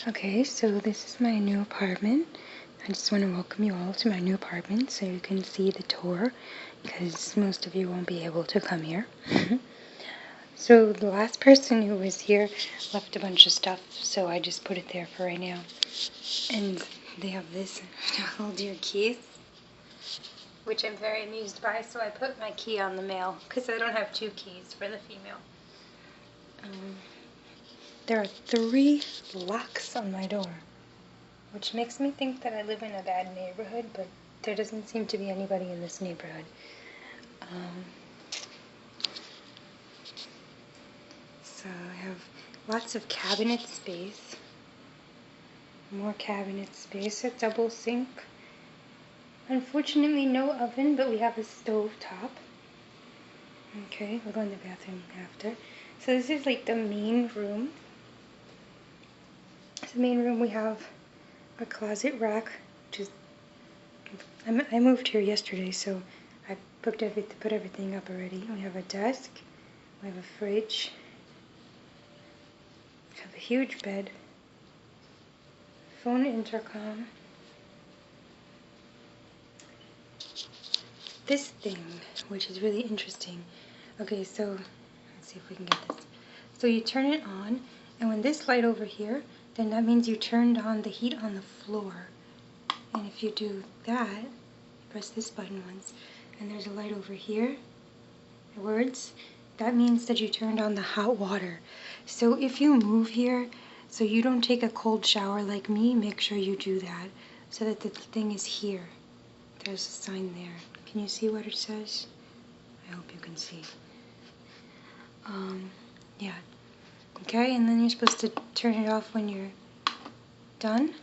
Okay, so this is my new apartment. I just want to welcome you all to my new apartment so you can see the tour because most of you won't be able to come here. So the last person who was here left a bunch of stuff, so I just put it there for right now. And they have this to hold your keys, which I'm very amused by, so I put my key on the male because I don't have two keys for the female. There are 3 locks on my door, which makes me think that I live in a bad neighborhood, but there doesn't seem to be anybody in this neighborhood. So I have lots of cabinet space, more cabinet space, a double sink. Unfortunately no oven, but we have a stove top. Okay, we'll go in the bathroom after. So this is like the main room. The main room we have a closet rack, which is, I moved here yesterday, so I put everything up already. We have a desk, we have a fridge, we have a huge bed, phone intercom, this thing, which is really interesting. Okay, so let's see if we can get this. So you turn it on, and when this light over here, then that means you turned on the heat on the floor. And if you do that, press this button once, and there's a light over here, the words, that means that you turned on the hot water. So if you move here, so you don't take a cold shower like me, make sure you do that, so that the thing is here. There's a sign there. Can you see what it says? I hope you can see. Yeah. Okay, and then you're supposed to turn it off when you're done,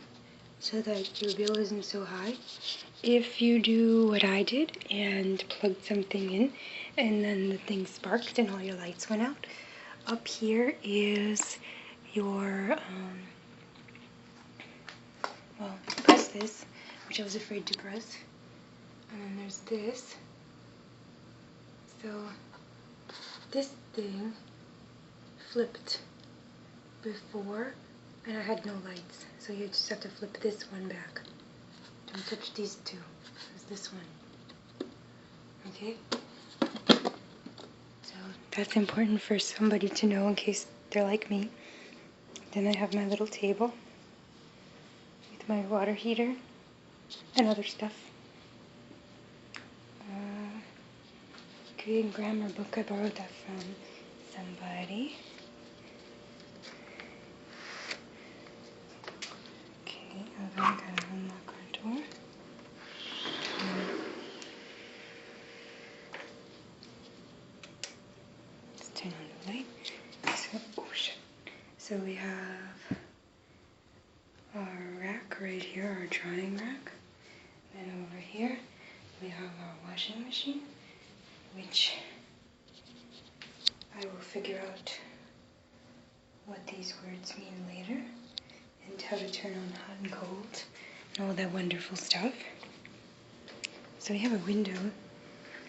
so that your bill isn't so high. If you do what I did and plugged something in, and then the thing sparked and all your lights went out, up here is your, well, press this, which I was afraid to press, and then there's this. So this thing flipped before, and I had no lights, so you just have to flip this one back. Don't touch these two. It's this one. Okay? So that's important for somebody to know in case they're like me. Then I have my little table with my water heater and other stuff. Korean grammar book, I borrowed that from somebody. Okay, I'm gonna unlock our door. Let's turn on the light. So, oh shit. So we have our rack right here, our drying rack. And over here we have our washing machine, which I will figure out what these words mean later, and how to turn on hot and cold, and all that wonderful stuff. So we have a window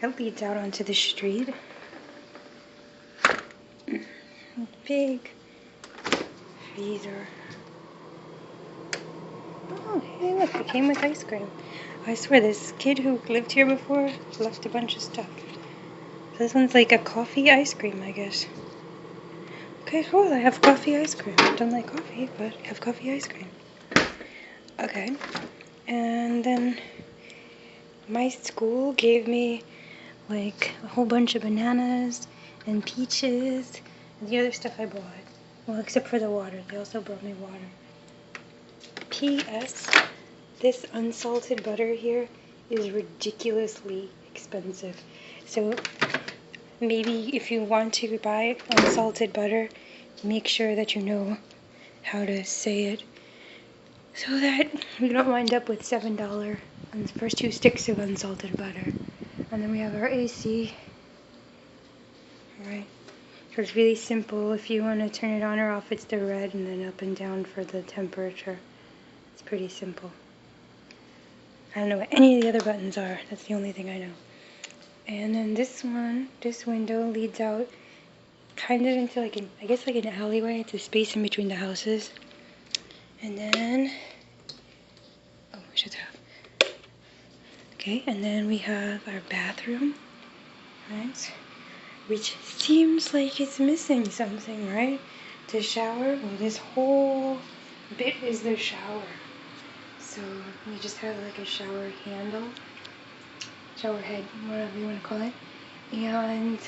that leads out onto the street. Big freezer. Oh, hey look, it came with ice cream. I swear this kid who lived here before left a bunch of stuff. This one's like a coffee ice cream, I guess. Okay, cool, I have coffee ice cream. I don't like coffee, but I have coffee ice cream. Okay, and then my school gave me like a whole bunch of bananas and peaches and the other stuff I bought. Well, except for the water. They also brought me water. P.S. This unsalted butter here is ridiculously expensive. So maybe if you want to buy unsalted butter, make sure that you know how to say it so that you don't wind up with $7 on the first 2 sticks of unsalted butter. And then we have our AC. Alright. So it's really simple. If you want to turn it on or off, it's the red, and then up and down for the temperature. It's pretty simple. I don't know what any of the other buttons are. That's the only thing I know. And then this one, this window leads out kind of into like an, I guess like an alleyway. It's a space in between the houses. And then, oh, shut up. Okay, and then we have our bathroom, right? Which seems like it's missing something, right? The shower, well, this whole bit is the shower. So we just have like a shower handle, shower head, whatever you want to call it. And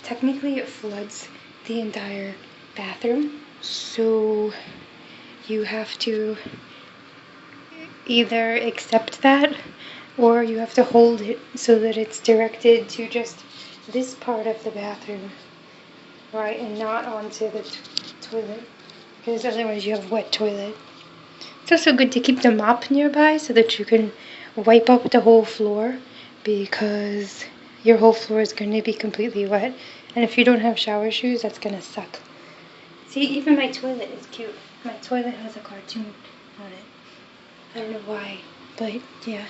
technically it floods the entire bathroom. So you have to either accept that or you have to hold it so that it's directed to just this part of the bathroom, right, and not onto the toilet, because otherwise you have wet toilet. It's also good to keep the mop nearby so that you can wipe up the whole floor, because your whole floor is going to be completely wet, and if you don't have shower shoes, that's going to suck. See, even my toilet is cute. My toilet has a cartoon on it. I don't know why, but yeah.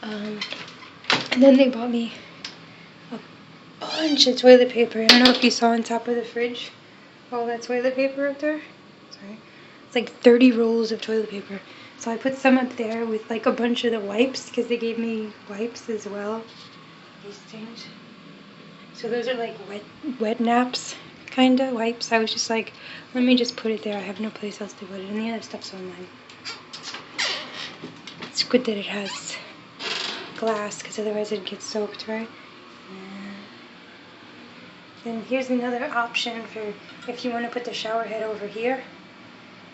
And then they bought me a bunch of toilet paper. I don't know if you saw on top of the fridge all that toilet paper up there. Sorry. It's like 30 rolls of toilet paper. So I put some up there with like a bunch of the wipes, because they gave me wipes as well. These things. So those are like wet naps kind of wipes. I was just like, let me just put it there. I have no place else to put it. And the other stuff's online. It's good that it has glass, because otherwise it'd get soaked, right? Then here's another option for if you want to put the shower head over here.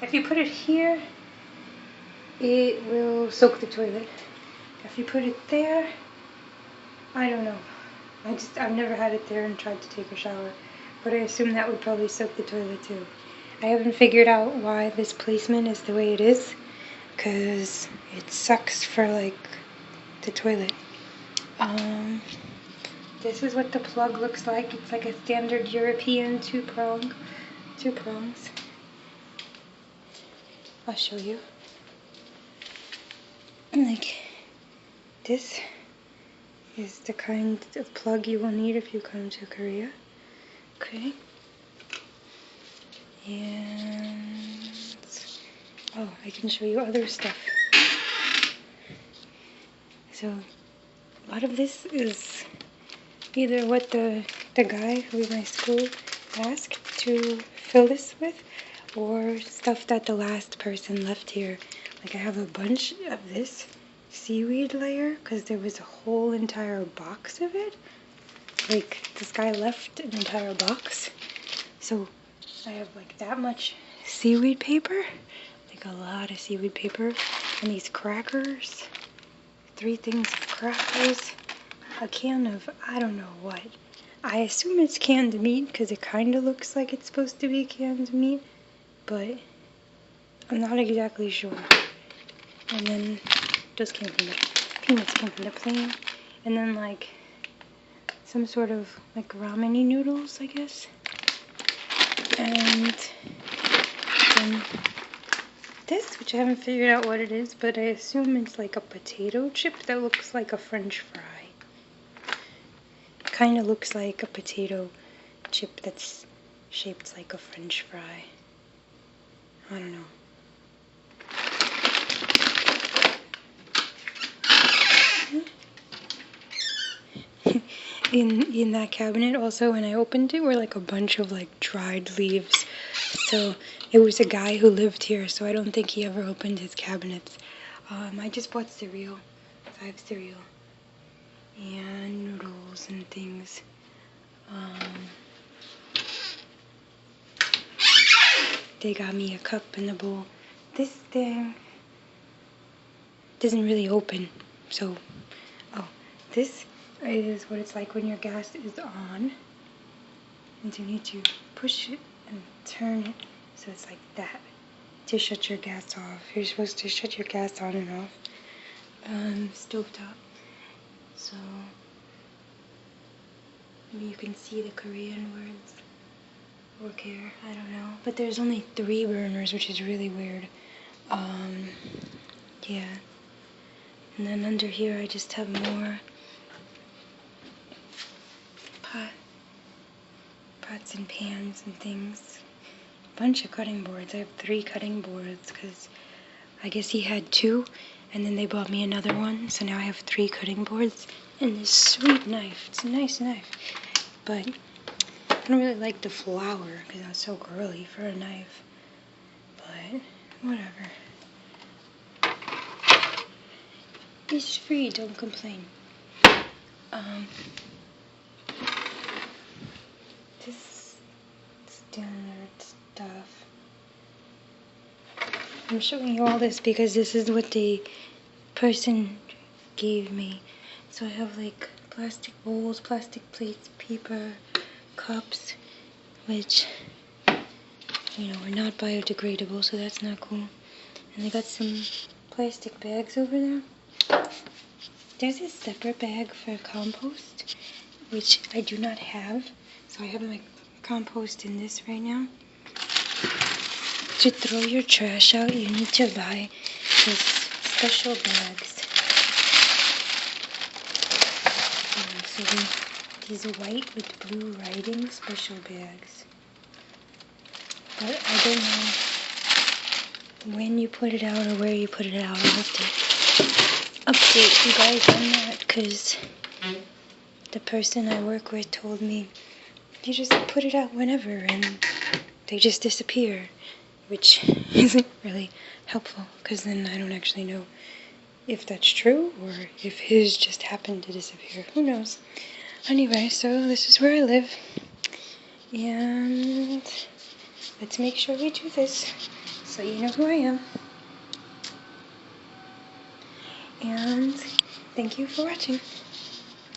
If you put it here, it will soak the toilet. If you put it there, I don't know. I've never had it there and tried to take a shower, but I assume that would probably soak the toilet too. I haven't figured out why this placement is the way it is, because it sucks for like the toilet. This is what the plug looks like. It's like a standard European two prongs. I'll show you. Like, this is the kind of plug you will need if you come to Korea. Okay. And oh, I can show you other stuff. So a lot of this is either what the guy who is my school asked to fill this with, or stuff that the last person left here. Like I have a bunch of this seaweed layer because there was a whole entire box of it. Like this guy left an entire box. So I have like that much seaweed paper, like a lot of seaweed paper, and these crackers, 3 things of crackers, a can of I don't know what. I assume it's canned meat because it kind of looks like it's supposed to be canned meat, but I'm not exactly sure. And then those came from the peanuts came from the plane, and then like some sort of like ramen noodles, I guess. And then this, which I haven't figured out what it is, but I assume it's like a potato chip that looks like a French fry. It kind of looks like a potato chip that's shaped like a French fry. I don't know. In that cabinet also, when I opened it, were like a bunch of like dried leaves. So it was a guy who lived here, so I don't think he ever opened his cabinets. I just bought cereal. So I have cereal and noodles and things. They got me a cup and a bowl. This thing doesn't really open, so this is what it's like when your gas is on, and you need to push it and turn it so it's like that to shut your gas off. You're supposed to shut your gas on and off. Stovetop. So maybe you can see the Korean words. Or care, I don't know. But there's only 3 burners, which is really weird. Yeah. And then under here I just have more pots and pans and things. bunch of cutting boards. I have 3 cutting boards because I guess he had 2, and then they bought me another one, so now I have 3 cutting boards and this sweet knife. It's a nice knife, but I don't really like the flower because that's so girly for a knife, but whatever. It's free, don't complain. This standard stuff. I'm showing you all this because this is what the person gave me. So I have like plastic bowls, plastic plates, paper, cups, which, you know, are not biodegradable, so that's not cool. And I got some plastic bags over there. There's a separate bag for compost, which I do not have. So I have my compost in this right now. To throw your trash out, you need to buy these special bags. So these white with blue writing special bags. But I don't know when you put it out or where you put it out. I'll have to update you guys on that because the person I work with told me you just put it out whenever and they just disappear, which isn't really helpful because then I don't actually know if that's true or if his just happened to disappear. Who knows? Anyway, so this is where I live, and let's make sure we do this so you know who I am. And thank you for watching.